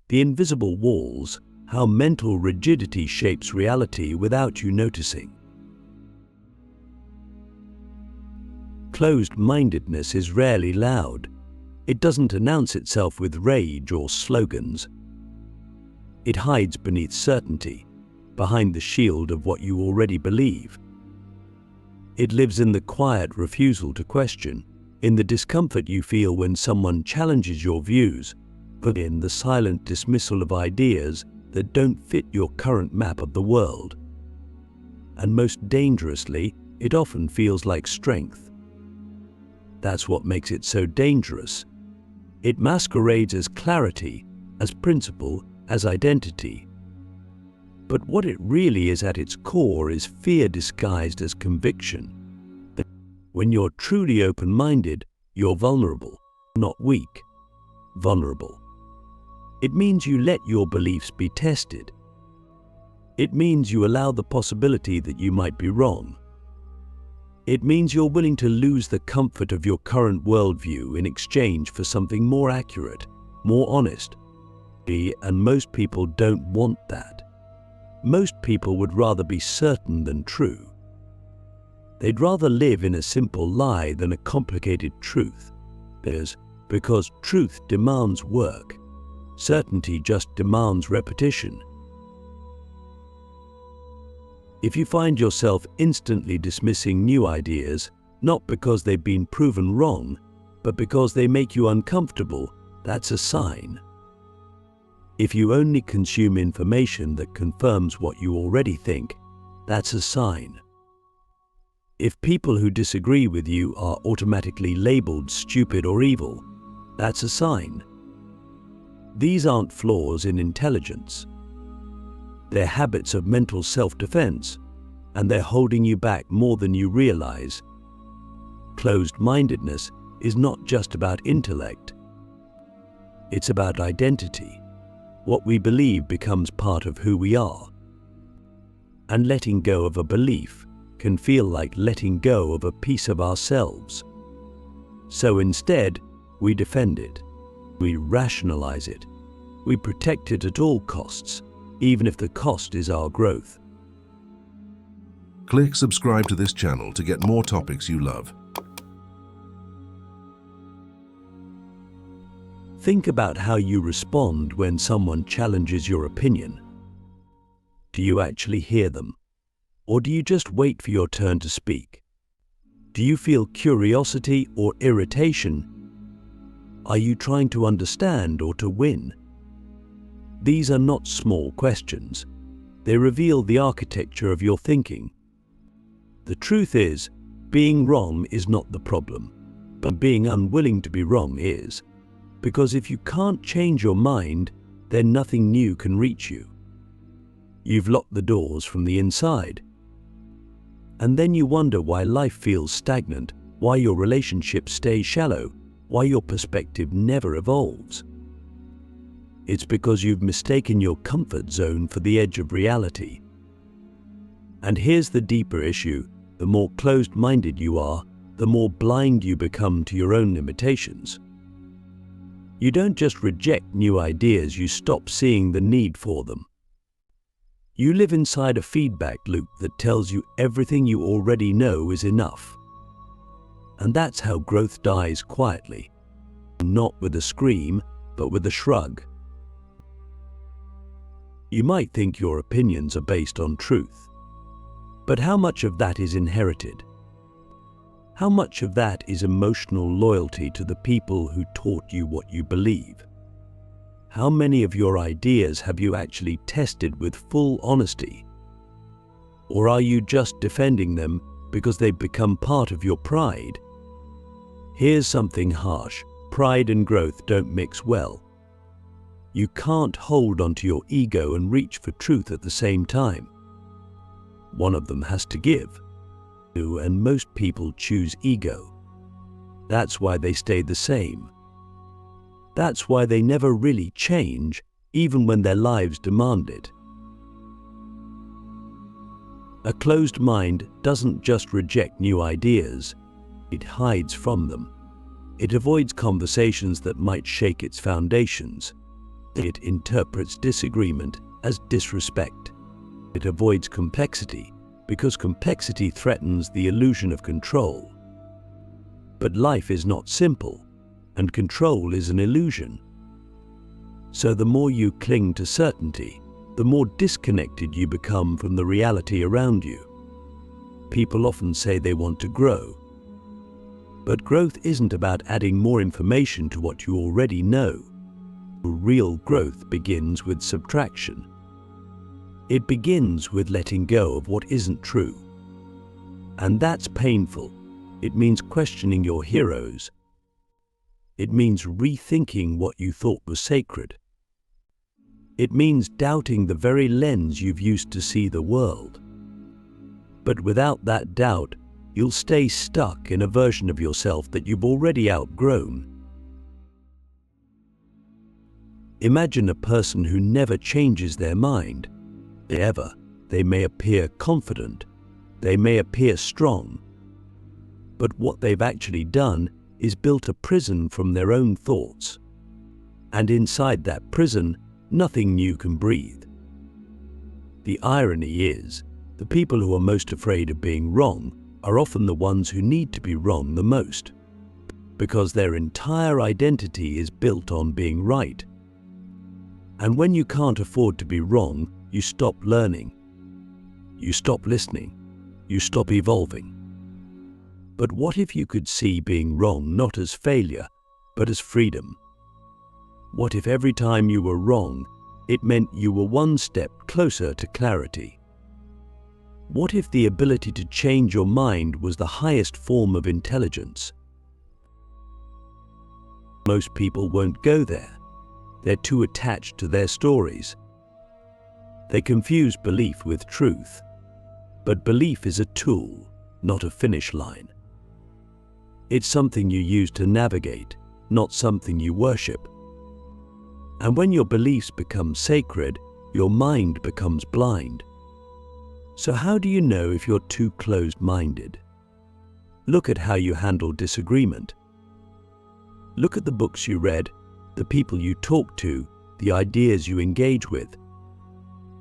The invisible walls, how mental rigidity shapes reality without you noticing. Closed-mindedness is rarely loud. It doesn't announce itself with rage or slogans. It hides beneath certainty, behind the shield of what you already believe. It lives in the quiet refusal to question, in the discomfort you feel when someone challenges your views, but in the silent dismissal of ideas that don't fit your current map of the world. And most dangerously, it often feels like strength. That's what makes it so dangerous. It masquerades as clarity, as principle, as identity. But what it really is at its core is fear disguised as conviction. When you're truly open-minded, you're vulnerable, not weak. Vulnerable. It means you let your beliefs be tested. It means you allow the possibility that you might be wrong. It means you're willing to lose the comfort of your current worldview in exchange for something more accurate, more honest. And most people don't want that. Most people would rather be certain than true. They'd rather live in a simple lie than a complicated truth. Because truth demands work. Certainty just demands repetition. If you find yourself instantly dismissing new ideas, not because they've been proven wrong, but because they make you uncomfortable, that's a sign. If you only consume information that confirms what you already think, that's a sign. If people who disagree with you are automatically labeled stupid or evil, that's a sign. These aren't flaws in intelligence. They're habits of mental self-defense, and they're holding you back more than you realize. Closed-mindedness is not just about intellect. It's about identity. What we believe becomes part of who we are. And letting go of a belief can feel like letting go of a piece of ourselves. So instead, we defend it. We rationalize it. We protect it at all costs, even if the cost is our growth. Click subscribe to this channel to get more topics you love. Think about how you respond when someone challenges your opinion. Do you actually hear them? Or do you just wait for your turn to speak? Do you feel curiosity or irritation? Are you trying to understand or to win? These are not small questions. They reveal the architecture of your thinking. The truth is, being wrong is not the problem, but being unwilling to be wrong is. Because if you can't change your mind, then nothing new can reach you. You've locked the doors from the inside. And then you wonder why life feels stagnant, why your relationships stay shallow, why your perspective never evolves. It's because you've mistaken your comfort zone for the edge of reality. And here's the deeper issue: the more closed-minded you are, the more blind you become to your own limitations. You don't just reject new ideas, you stop seeing the need for them. You live inside a feedback loop that tells you everything you already know is enough. And that's how growth dies quietly. Not with a scream, but with a shrug. You might think your opinions are based on truth. But how much of that is inherited? How much of that is emotional loyalty to the people who taught you what you believe? How many of your ideas have you actually tested with full honesty? Or are you just defending them because they've become part of your pride? Here's something harsh: pride and growth don't mix well. You can't hold onto your ego and reach for truth at the same time. One of them has to give. And most people choose ego. That's why they stay the same. That's why they never really change, even when their lives demand it. A closed mind doesn't just reject new ideas, it hides from them. It avoids conversations that might shake its foundations. It interprets disagreement as disrespect. It avoids complexity because complexity threatens the illusion of control. But life is not simple, and control is an illusion. So the more you cling to certainty, the more disconnected you become from the reality around you. People often say they want to grow. But growth isn't about adding more information to what you already know. Real growth begins with subtraction. It begins with letting go of what isn't true. And that's painful. It means questioning your heroes. It means rethinking what you thought was sacred. It means doubting the very lens you've used to see the world. But without that doubt, you'll stay stuck in a version of yourself that you've already outgrown. Imagine a person who never changes their mind. They may appear confident, they may appear strong, but what they've actually done is built a prison from their own thoughts. And inside that prison, nothing new can breathe. The irony is, the people who are most afraid of being wrong are often the ones who need to be wrong the most, because their entire identity is built on being right. And when you can't afford to be wrong, you stop learning, you stop listening, you stop evolving. But what if you could see being wrong not as failure, but as freedom? What if every time you were wrong, it meant you were one step closer to clarity? What if the ability to change your mind was the highest form of intelligence? Most people won't go there. They're too attached to their stories. They confuse belief with truth. But belief is a tool, not a finish line. It's something you use to navigate, not something you worship. And when your beliefs become sacred, your mind becomes blind. So how do you know if you're too closed-minded? Look at how you handle disagreement. Look at the books you read, the people you talk to, the ideas you engage with.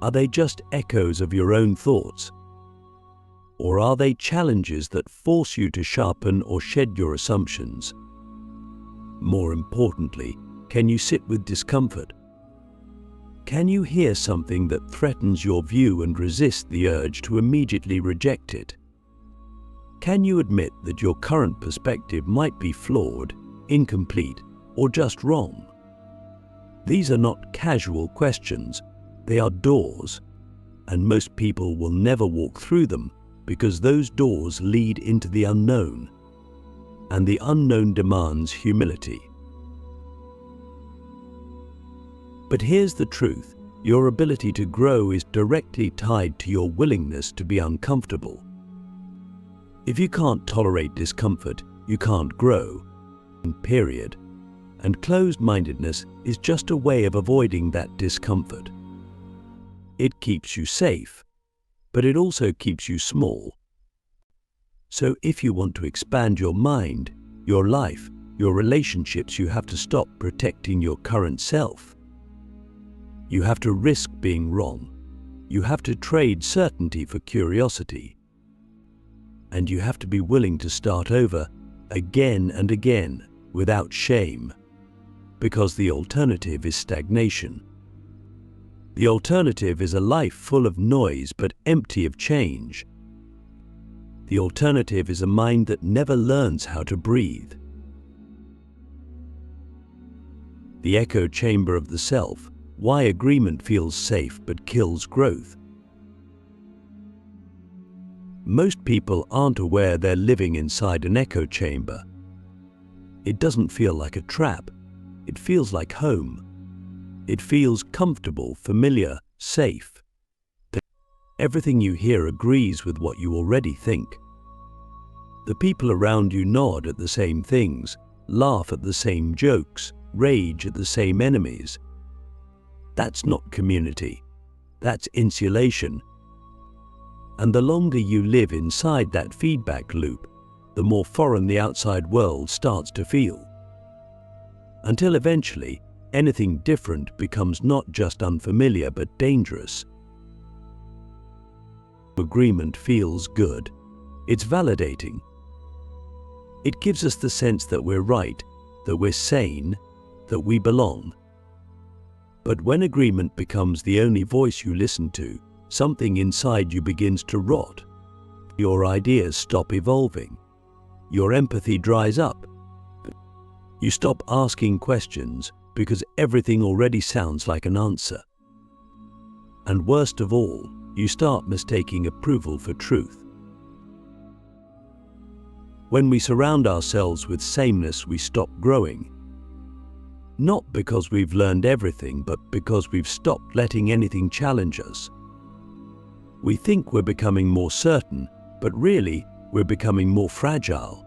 Are they just echoes of your own thoughts? Or are they challenges that force you to sharpen or shed your assumptions? More importantly, can you sit with discomfort? Can you hear something that threatens your view and resist the urge to immediately reject it? Can you admit that your current perspective might be flawed, incomplete, or just wrong? These are not casual questions, they are doors, and most people will never walk through them because those doors lead into the unknown, and the unknown demands humility. But here's the truth, your ability to grow is directly tied to your willingness to be uncomfortable. If you can't tolerate discomfort, you can't grow, period. And closed-mindedness is just a way of avoiding that discomfort. It keeps you safe, but it also keeps you small. So if you want to expand your mind, your life, your relationships, you have to stop protecting your current self. You have to risk being wrong. You have to trade certainty for curiosity. And you have to be willing to start over again and again without shame. Because the alternative is stagnation. The alternative is a life full of noise but empty of change. The alternative is a mind that never learns how to breathe. The echo chamber of the self, why agreement feels safe but kills growth. Most people aren't aware they're living inside an echo chamber. It doesn't feel like a trap. It feels like home. It feels comfortable, familiar, safe. Everything you hear agrees with what you already think. The people around you nod at the same things, laugh at the same jokes, rage at the same enemies. That's not community. That's insulation. And the longer you live inside that feedback loop, the more foreign the outside world starts to feel. Until eventually, Anything different becomes not just unfamiliar but dangerous. Agreement feels good. It's validating. It gives us the sense that we're right, that we're sane, that we belong. But when agreement becomes the only voice you listen to, something inside you begins to rot. Your ideas stop evolving. Your empathy dries up. You stop asking questions because everything already sounds like an answer. And worst of all, you start mistaking approval for truth. When we surround ourselves with sameness, we stop growing. Not because we've learned everything, but because we've stopped letting anything challenge us. We think we're becoming more certain, but really, we're becoming more fragile.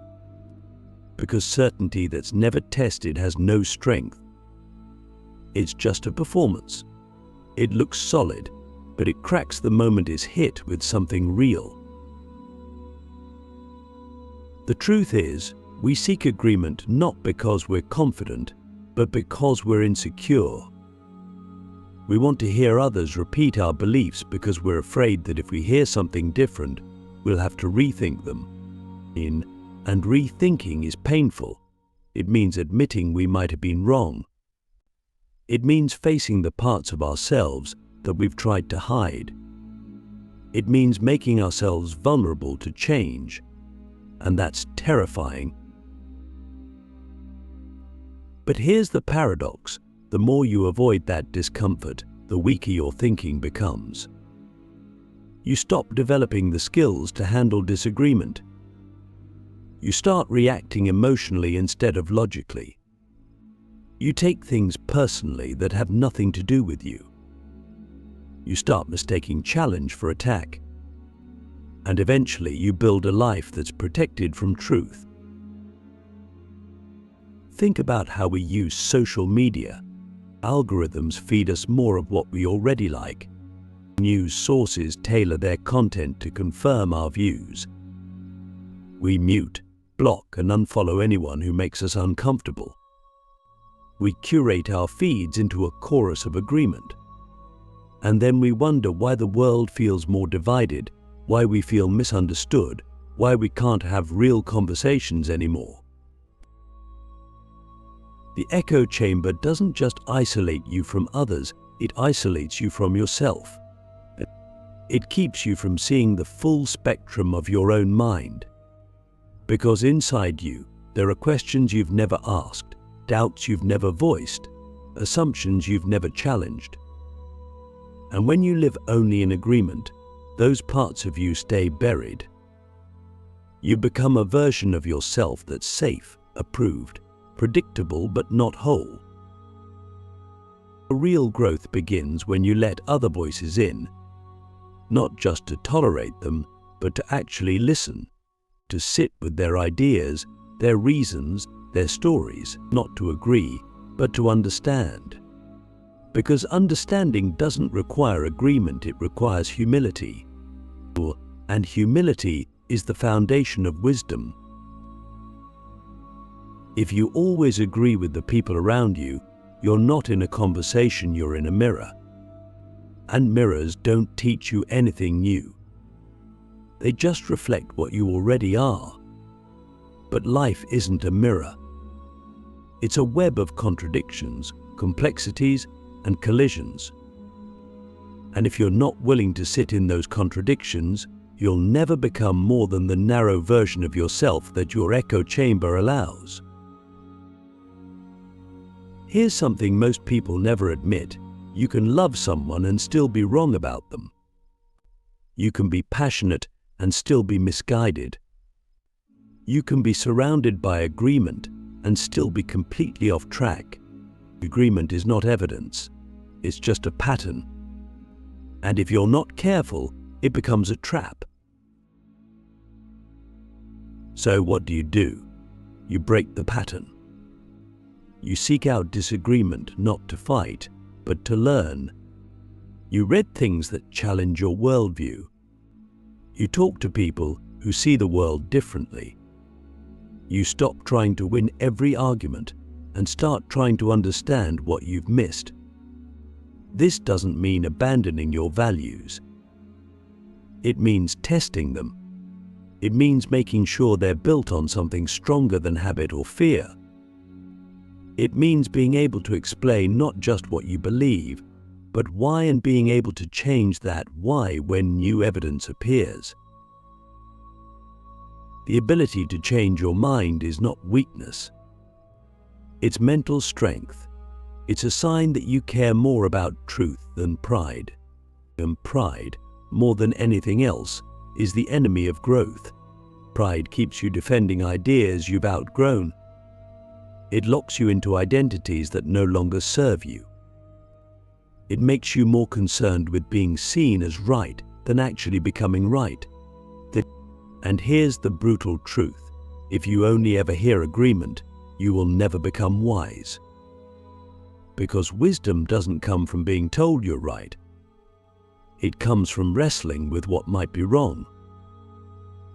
Because certainty that's never tested has no strength. It's just a performance. It looks solid, but it cracks the moment it's hit with something real. The truth is, we seek agreement not because we're confident, but because we're insecure. We want to hear others repeat our beliefs because we're afraid that if we hear something different, we'll have to rethink them. And rethinking is painful. It means admitting we might have been wrong. It means facing the parts of ourselves that we've tried to hide. It means making ourselves vulnerable to change. And that's terrifying. But here's the paradox. The more you avoid that discomfort, the weaker your thinking becomes. You stop developing the skills to handle disagreement. You start reacting emotionally instead of logically. You take things personally that have nothing to do with you. You start mistaking challenge for attack. And eventually you build a life that's protected from truth. Think about how we use social media. Algorithms feed us more of what we already like. News sources tailor their content to confirm our views. We mute, block, and unfollow anyone who makes us uncomfortable. We curate our feeds into a chorus of agreement. And then we wonder why the world feels more divided, why we feel misunderstood, why we can't have real conversations anymore. The echo chamber doesn't just isolate you from others, it isolates you from yourself. It keeps you from seeing the full spectrum of your own mind. Because inside you, there are questions you've never asked, doubts you've never voiced, assumptions you've never challenged. And when you live only in agreement, those parts of you stay buried. You become a version of yourself that's safe, approved, predictable but not whole. Real growth begins when you let other voices in, not just to tolerate them, but to actually listen, to sit with their ideas, their reasons, their stories, not to agree, but to understand. Because understanding doesn't require agreement, it requires humility. And humility is the foundation of wisdom. If you always agree with the people around you, you're not in a conversation, you're in a mirror. And mirrors don't teach you anything new. They just reflect what you already are. But life isn't a mirror. It's a web of contradictions, complexities, and collisions. And if you're not willing to sit in those contradictions, you'll never become more than the narrow version of yourself that your echo chamber allows. Here's something most people never admit. You can love someone and still be wrong about them. You can be passionate and still be misguided. You can be surrounded by agreement and still be completely off track. Agreement is not evidence. It's just a pattern. And if you're not careful, it becomes a trap. So what do? You break the pattern. You seek out disagreement not to fight, but to learn. You read things that challenge your worldview. You talk to people who see the world differently. You stop trying to win every argument and start trying to understand what you've missed. This doesn't mean abandoning your values. It means testing them. It means making sure they're built on something stronger than habit or fear. It means being able to explain not just what you believe, but why, and being able to change that why when new evidence appears. The ability to change your mind is not weakness. It's mental strength. It's a sign that you care more about truth than pride. And pride, more than anything else, is the enemy of growth. Pride keeps you defending ideas you've outgrown. It locks you into identities that no longer serve you. It makes you more concerned with being seen as right than actually becoming right. And here's the brutal truth: if you only ever hear agreement, you will never become wise. Because wisdom doesn't come from being told you're right. It comes from wrestling with what might be wrong.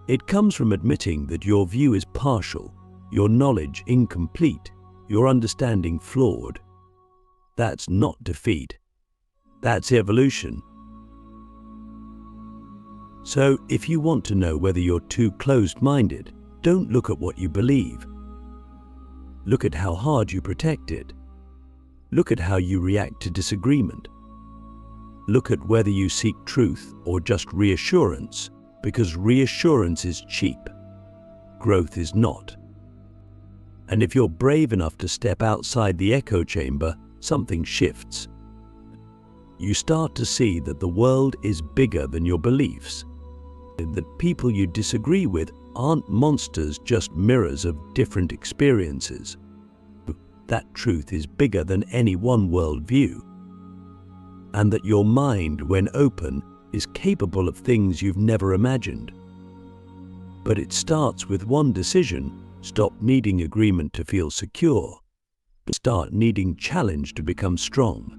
It comes from admitting that your view is partial, your knowledge incomplete, your understanding flawed. That's not defeat. That's evolution. So, if you want to know whether you're too closed-minded, don't look at what you believe. Look at how hard you protect it. Look at how you react to disagreement. Look at whether you seek truth or just reassurance, because reassurance is cheap. Growth is not. And if you're brave enough to step outside the echo chamber, something shifts. You start to see that the world is bigger than your beliefs. That people you disagree with aren't monsters, just mirrors of different experiences. That truth is bigger than any one worldview. And that your mind, when open, is capable of things you've never imagined. But it starts with one decision: stop needing agreement to feel secure. Start needing challenge to become strong.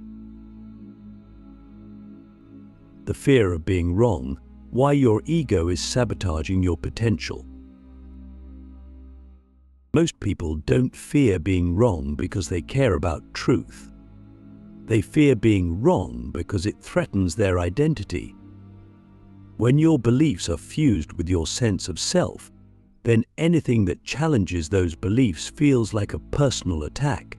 The fear of being wrong, why your ego is sabotaging your potential. Most people don't fear being wrong because they care about truth. They fear being wrong because it threatens their identity. When your beliefs are fused with your sense of self, then anything that challenges those beliefs feels like a personal attack.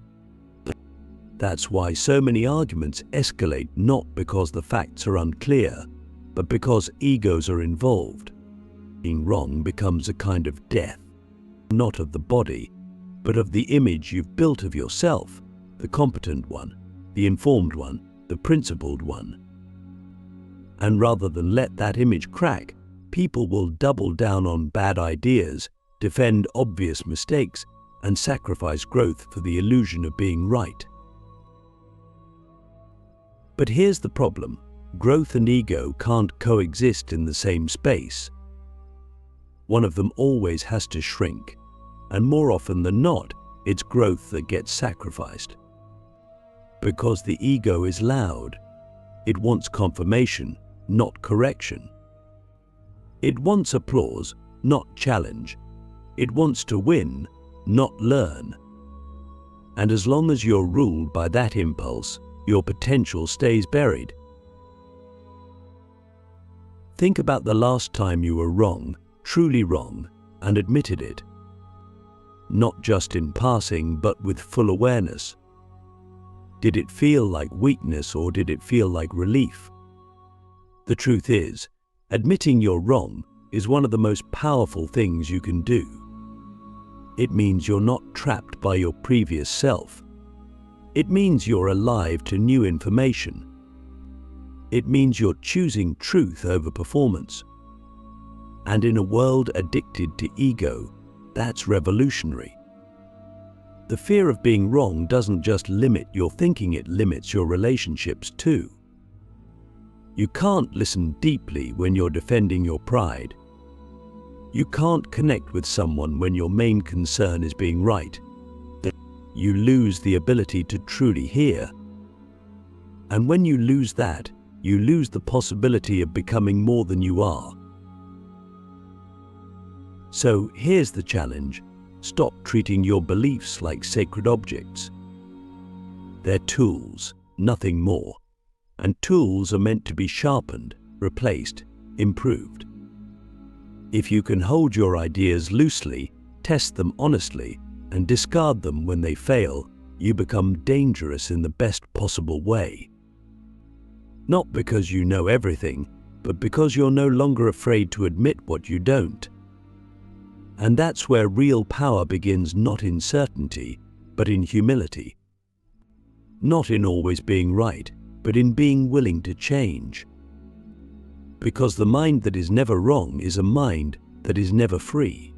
That's why so many arguments escalate, not because the facts are unclear, but because egos are involved. Being wrong becomes a kind of death, not of the body, but of the image you've built of yourself, the competent one, the informed one, the principled one. And rather than let that image crack, people will double down on bad ideas, defend obvious mistakes, and sacrifice growth for the illusion of being right. But here's the problem: growth and ego can't coexist in the same space. One of them always has to shrink, and more often than not, it's growth that gets sacrificed. Because the ego is loud. It wants confirmation, not correction. It wants applause, not challenge. It wants to win, not learn. And as long as you're ruled by that impulse, your potential stays buried. Think about the last time you were wrong, truly wrong, and admitted it. Not just in passing, but with full awareness. Did it feel like weakness, or did it feel like relief? The truth is, admitting you're wrong is one of the most powerful things you can do. It means you're not trapped by your previous self. It means you're alive to new information. It means you're choosing truth over performance. And in a world addicted to ego, that's revolutionary. The fear of being wrong doesn't just limit your thinking, it limits your relationships too. You can't listen deeply when you're defending your pride. You can't connect with someone when your main concern is being right. You lose the ability to truly hear. And when you lose that, you lose the possibility of becoming more than you are. So here's the challenge: Stop treating your beliefs like sacred objects. They're tools, nothing more. And tools are meant to be sharpened, replaced, improved. If you can hold your ideas loosely, test them honestly, and discard them when they fail, you become dangerous in the best possible way. Not because you know everything, but because you're no longer afraid to admit what you don't. And that's where real power begins, not in certainty, but in humility. Not in always being right, but in being willing to change. Because the mind that is never wrong is a mind that is never free.